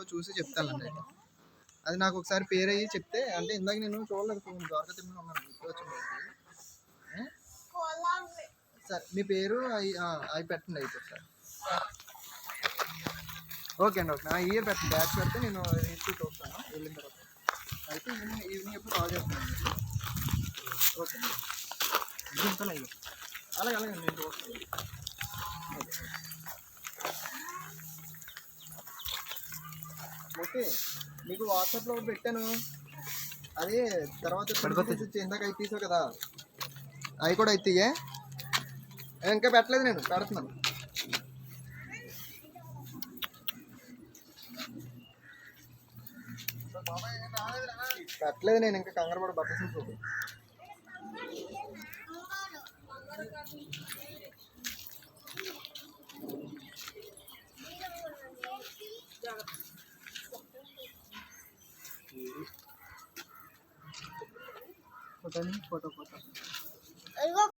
ఏంటో చూసి చెప్తానండి అయితే. అది నాకు ఒకసారి పేరు అయ్యి చెప్తే, అంటే ఇందాక నేను చూడలేదు, ద్వారకా తిరుమల ఉన్నాను ఇప్పుడు వచ్చింది. సరే మీ పేరు అవి పెట్టండి అయితే ఒకసారి. ఓకే అండి, ఓకే. ఇయర్ పెట్టండి, బ్యాచ్ పెడితే నేను ఇంటికి చూస్తాను వెళ్ళిన తర్వాత. అయితే ఈవినింగ్ ఎప్పుడు కాల్ చేస్తున్నాను. ఓకే అండి, అలాగే అలాగే నేను చూస్తాను. ఓకే, మీకు వాట్సాప్లో పెట్టాను. అదే తర్వాత ఇందాక అవి తీసావు కదా, అవి కూడా అయితే ఇంకా పెట్టలేదు, నేను పెడుతున్నాను. పెట్టలేదు నేను ఇంకా, కంగారు పడి బట్టలు చూపు. Photo photo